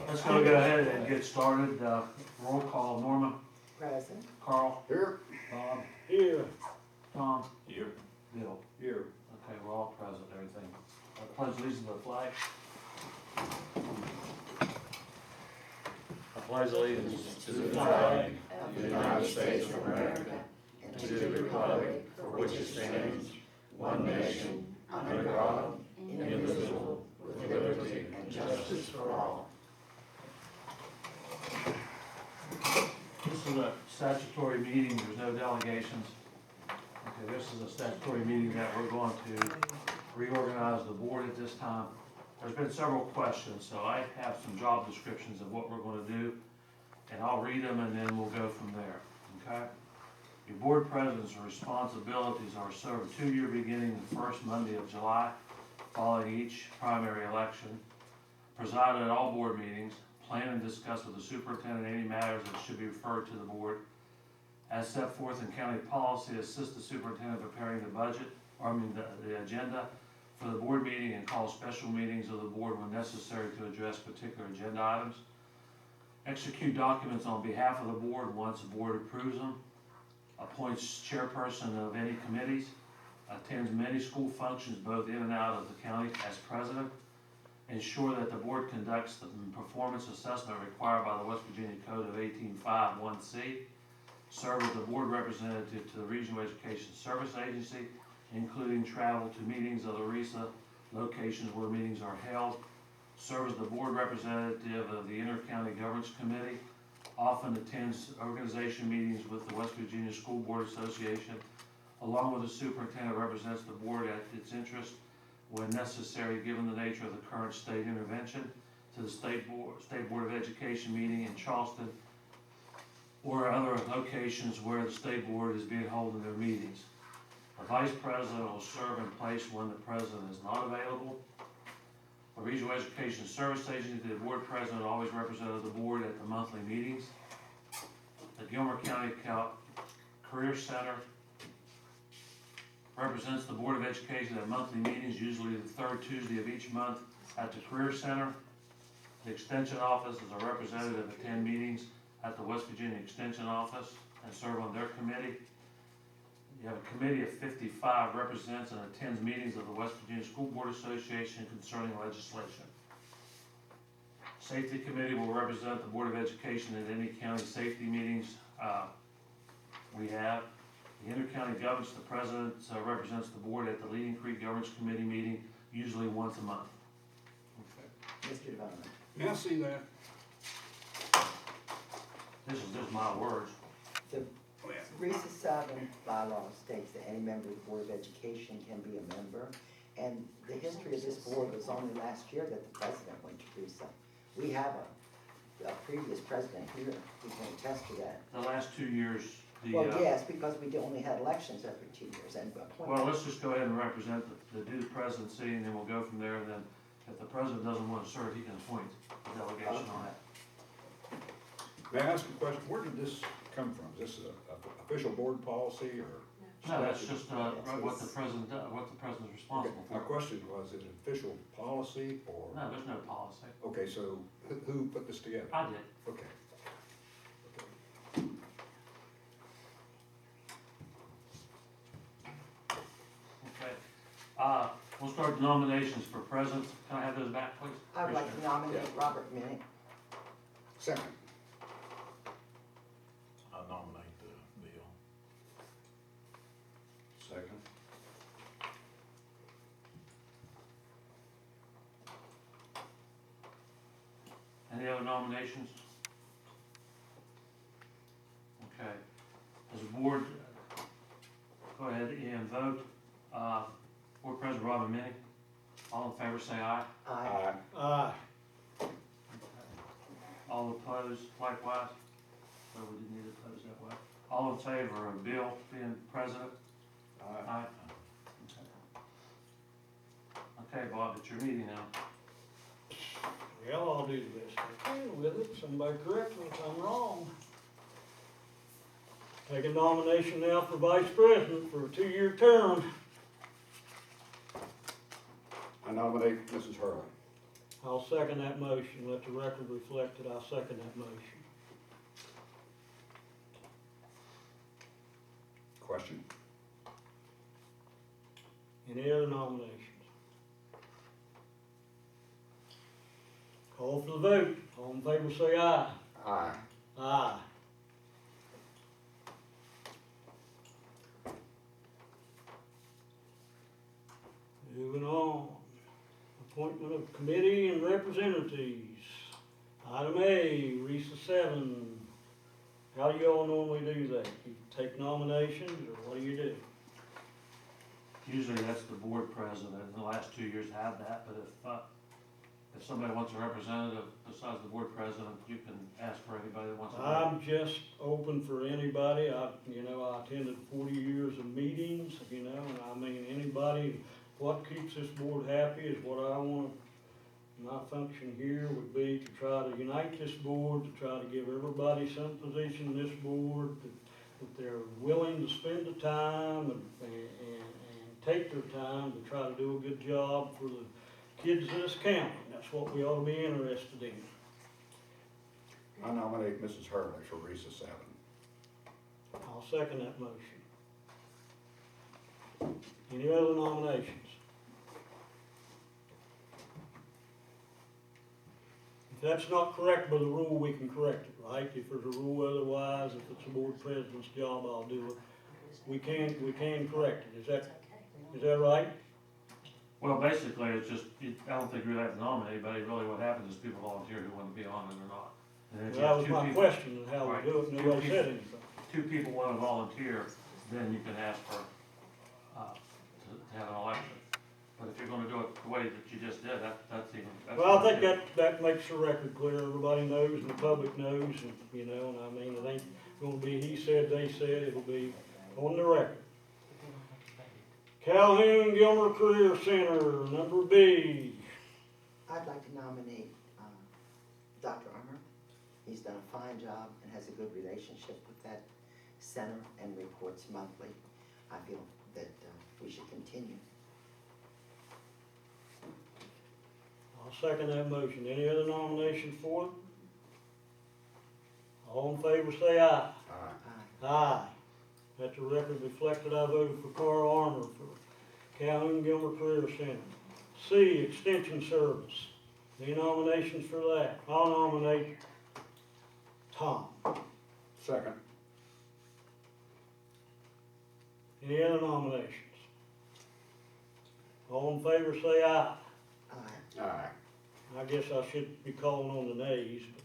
Let's go ahead and get started. Roll call. Norma. Present. Carl. Here. Bob. Here. Tom. Here. Bill. Here. Okay, we're all present, everything. Pledge allegiance to the flag. I pledge allegiance To the flag of the United States of America and to the republic for which it stands, one nation, under God, indivisible, with liberty and justice for all. This is a statutory meeting, there's no delegations. Okay, this is a statutory meeting that we're going to reorganize the board at this time. There's been several questions, so I have some job descriptions of what we're going to do, and I'll read them and then we'll go from there, okay? Your board president's responsibilities are serve a 2-year beginning the first Monday of July, following each primary election, preside at all board meetings, plan and discuss with the superintendent any matters that should be referred to the board, as set forth in county policy, assist the superintendent preparing the budget, the agenda for the board meeting, and call special meetings of the board when necessary to address particular agenda items, execute documents on behalf of the board once the board approves them, appoints chairperson of any committees, attends many school functions both in and out of the county as president, ensure that the board conducts the performance assessment required by the West Virginia Code of 1851C, serve as the board representative to the Regional Education Service Agency, including travel to meetings of the RESA locations where meetings are held, serve as the board representative of the Inter-County Governance Committee, often attends organization meetings with the West Virginia School Board Association, along with the superintendent represents the board at its interest when necessary, given the nature of the current state intervention, to the State Board of Education meeting in Charleston or other locations where the state board is being held in their meetings. The vice president will serve in place when the president is not available. The Regional Education Service Agency, the board president always represented the board at the monthly meetings. The Gilmer County Career Center represents the Board of Education at monthly meetings, usually the third Tuesday of each month at the Career Center. The Extension Office is a representative at 10 meetings at the West Virginia Extension Office and serve on their committee. You have a committee of 55 represents and attends meetings of the West Virginia School Board Association concerning legislation. Safety Committee will represent the Board of Education at any county safety meetings we have. The Inter-County Governance, the president represents the board at the Leading Creek Governance Committee meeting, usually once a month. Okay. Mr. Devon. May I see that? This is just my words. The RESA 7 bylaw states that any member of the Board of Education can be a member, and the history of this board was only last year that the president went to RESA. We have a previous president here who can attest to that. The last 2 years, Well, yes, because we only had elections every 2 years and well, let's just go ahead and represent do the presidency, and then we'll go from there. And then, if the president doesn't want to serve, he can appoint a delegation on that. May I ask a question? Where did this come from? Is this an official board policy or? No, that's just what the president does, what the president's responsible My for. question was, is it official policy or? No, there's no policy. Okay, so who put this together? I did. Okay. Okay. We'll start the nominations for president. Can I have those back, please? I would like to Appreciate nominate Robert Minnick. Second. I nominate Bill. Second. it. Any other nominations? Okay. As a board, go ahead and vote. Board President Robin Minnick. All in favor say aye. Aye. Aye. All opposed likewise? Well, we didn't need to oppose that way. All in favor of Bill being president? Aye. Okay, Bob, it's your meeting now. Well, I'll do the best I can with it. Somebody correct me if I'm wrong. Take a nomination now for vice president for a 2-year term. I nominate Mrs. Hurley. I'll second that motion. Let the record reflect that I second that motion. Question? Any other nominations? Call for the vote. All in favor say aye. Aye. Aye. Moving on. Appointment of committee and representatives. Item A, recess 7. How do y'all normally do that? You take nominations, or what do you do? Usually that's the board president, in the last 2 years had that, but if somebody wants a representative besides the board president, you can ask for anybody that wants to. I'm just open for anybody. I attended 40 years of meetings, and I mean, anybody, what keeps this board happy is what I want. My function here would be to try to unite this board, to try to give everybody some position in this board, that they're willing to spend the time and take their time to try to do a good job for the kids of this county. That's what we ought to be interested in. I nominate Mrs. Hurley for recess 7. I'll second that motion. Any other nominations? If that's not correct by the rule, we can correct it, right? If there's a rule otherwise, if it's a board president's job, I'll do it. We can correct it. Is that right? Well, basically, it's just, I don't think you really have to nominate anybody. Really what happens is people volunteer who want to be on it or not. And if you That have was two my people- question, and how Right. we do it, Two nobody people. said anything. 2 people want to volunteer, then you can ask for, to have an election. But if you're gonna do it the way that you just did, that's even. Well, I think that makes the record clear, everybody knows, and the public knows, and, and I mean, it ain't gonna be he said, they said, it'll be on the record. Calhoun Gilmer Career Center, number B. I'd like to nominate Dr. Armour. He's done a fine job and has a good relationship with that center and reports monthly. I feel that we should continue. I'll second that motion. Any other nominations for it? All in favor say aye. Aye. Aye. Let the record reflect that I voted for Carl Armour for Calhoun Gilmer Career Center. C, Extension Service. Any nominations for that? I'll nominate Tom. Second. Any other nominations? All in favor say aye. Aye. Aye. I guess I should be calling on the nays, but.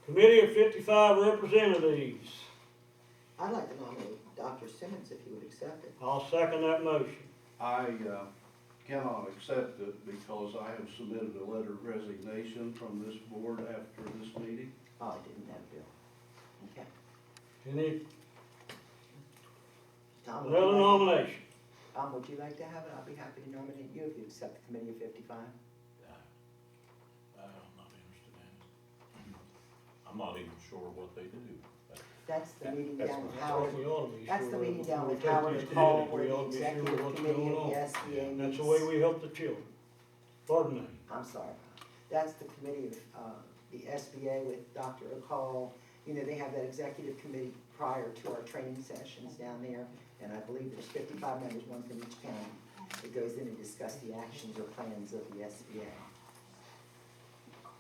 Committee of 55 representatives. I'd like to nominate Dr. Simmons if he would accept it. I'll second that motion. I cannot accept it because I have submitted a letter of resignation from this board after this meeting. Oh, I didn't have Bill. Okay. Any Tom, would you another like nomination? Tom, would you like to have it? I'll be happy to nominate you if you accept the committee of 55. I'm not interested in it. I'm not even sure what they do. That's the meeting That's down with what- That's what Howard. we ought to be That's sure the of meeting before down we with take Howard these and Paul committees. where We the ought to be sure executive what's committee going of the on. SBA meets. That's the way we help the children. Pardon me. I'm sorry. That's the committee of the SBA with Dr. Akal. They have that executive committee prior to our training sessions down there. And I believe there's 55 members, one from each county, that goes in and discuss the actions or plans of the SBA.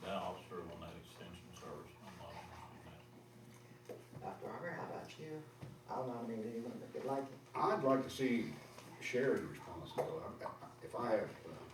Now I'll serve on that extension service. I'm not interested in that. Dr. Armour, how about you? I'll nominate anyone that would like it. I'd like to see Sherry's responsibility. If I have,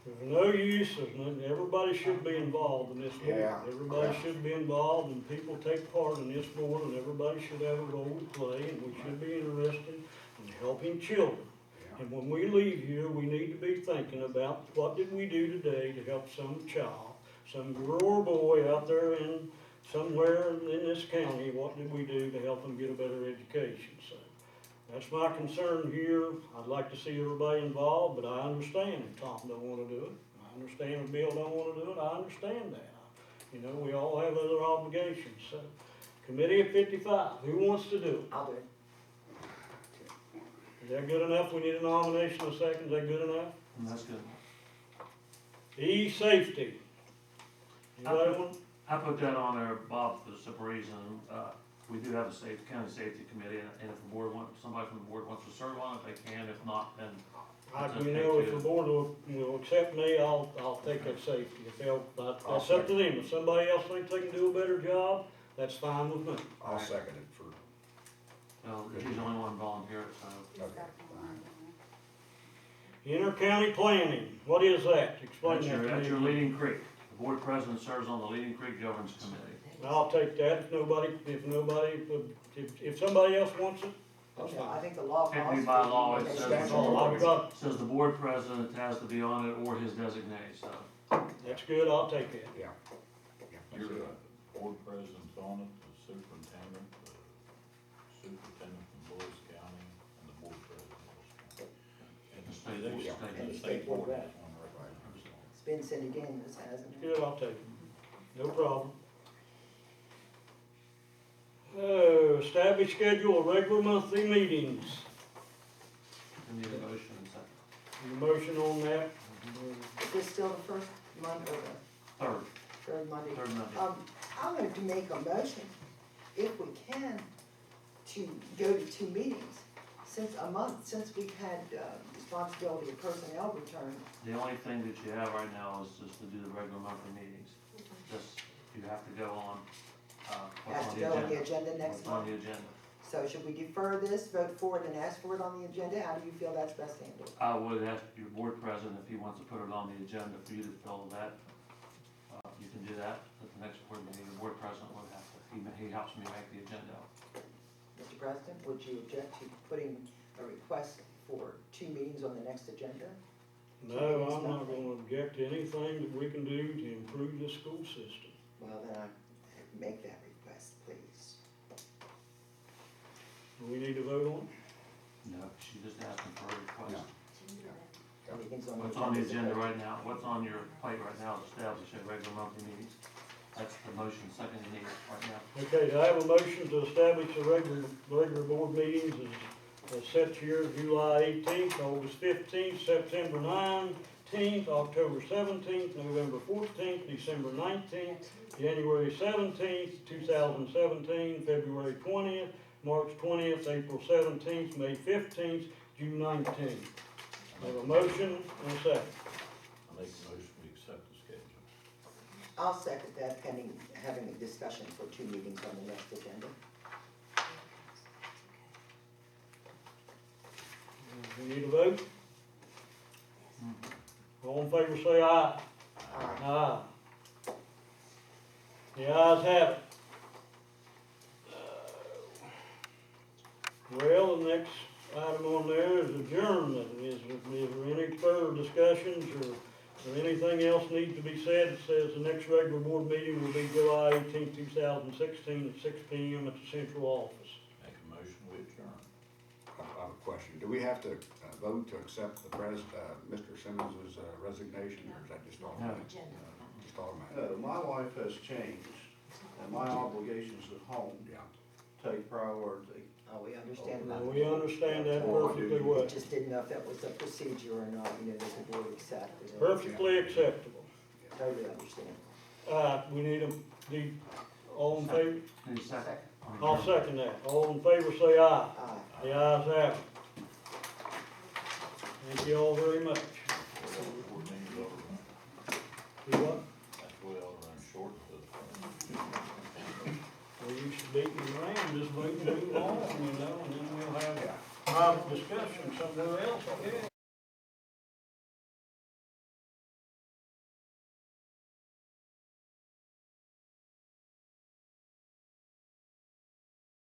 There's no use of, everybody should be involved in this board. Yeah. Everybody should be involved and people take part in this board and everybody should have a role to play and we should be interested in helping children. yeah, And when we leave here, we need to be thinking about what did we do today to help some child, some girl or boy out there in somewhere in this county, what did we do to help them get a better education? So that's my concern here. I'd like to see everybody involved, but I understand if Tom don't wanna do it. I understand if Bill don't wanna do it. I understand that. We all have other obligations, so. Committee of 55, who wants to do it? I'll do it. Is that good enough? We need a nomination, a second. Is that good enough? And that's good. E-safety. Anybody want? I put that on there, Bob, for the simple reason, we do have a county safety committee, and if the board somebody from the board wants to serve on it, they can, if not, then You know, if the board will accept me, I'll take that safety. If they'll, that's up to them. If somebody else thinks they can do a better job, that's fine with me. I'll second it for, well, he's the only one volunteered, so. okay, fine. Inter-county planning, what is that? Explain That's that your, to that's your me. Leading Creek. The board president serves on the Leading Creek Governance Committee. I'll take that if somebody else wants it, that's Okay, I fine. think the law. Can't be calls by for law, it communication. says, Oh, I've got, says the board president has to be on it or his designee, so. that's good, I'll take it. Yeah. You're the board president's on it, the superintendent from Boyce County, and the board president. And the state board, Yeah. and the state board has one It's been Cindy Gaines, hasn't it? Good, I'll take it, no problem. Establish schedule of regular monthly meetings. I need a motion and second. Any motion on that? Is this still the first month or the third Monday? Third Monday. I'm going to make a motion, if we can, to go to 2 meetings. Since we've had responsibility of personnel return. The only thing that you have right now is just to do the regular monthly meetings. Just, you have to go on, Has what's to on go the on the agenda. agenda next What's on month. the agenda. So should we defer this, vote for it, and ask for it on the agenda? How do you feel that's best handled? I would ask your board president if he wants to put it on the agenda for you to fill that. You can do that at the next board meeting. The board president would have to, he helps me make the agenda. Mr. President, would you object to putting a request for 2 meetings on the next agenda? No, I'm not gonna object to anything that we can do to improve the school system. Well, then I make that request, please. Do we need to vote on it? No, she just asking for a request. Meetings on the What's on the agenda. agenda right now, what's on your plate right now is establish a regular monthly meetings. That's the motion, second you need right now. Okay, do I have a motion to establish the regular board meetings as set here, July 18th, August 15th, September 19th, October 17th, November 14th, December 19th, January 17th, 2017, February 20th, March 20th, April 17th, May 15th, June 19th. I have a motion and a second. I make a motion, we accept the schedule. I'll second that pending having a discussion for 2 meetings on the next agenda. We need a vote? All in favor say aye. Aye. The ayes have it. Well, the next item on there is adjournment. Is there any further discussions or anything else needs to be said? It says the next regular board meeting will be July 18th, 2016 at 6 p.m. at the central office. Make a motion, we adjourn. I have a question. Do we have to vote to accept the Mr. Simmons' resignation, or is that just automatic? Just automatic? My life has changed, and my obligations at home Yeah. take priority. Oh, we understand that. We understand that perfectly well. We just didn't know if that was a procedure or not, that the board accepted it. Perfectly acceptable. Totally understand. We need all in favor? Need a second? I'll second that. All in favor say aye. Aye. The ayes have it. Thank you all very much. Board meeting's overrun. You what? That's way overrun short, but. We used to beat them around, just wait and move on, and then we'll have private discussion somewhere else, I guess.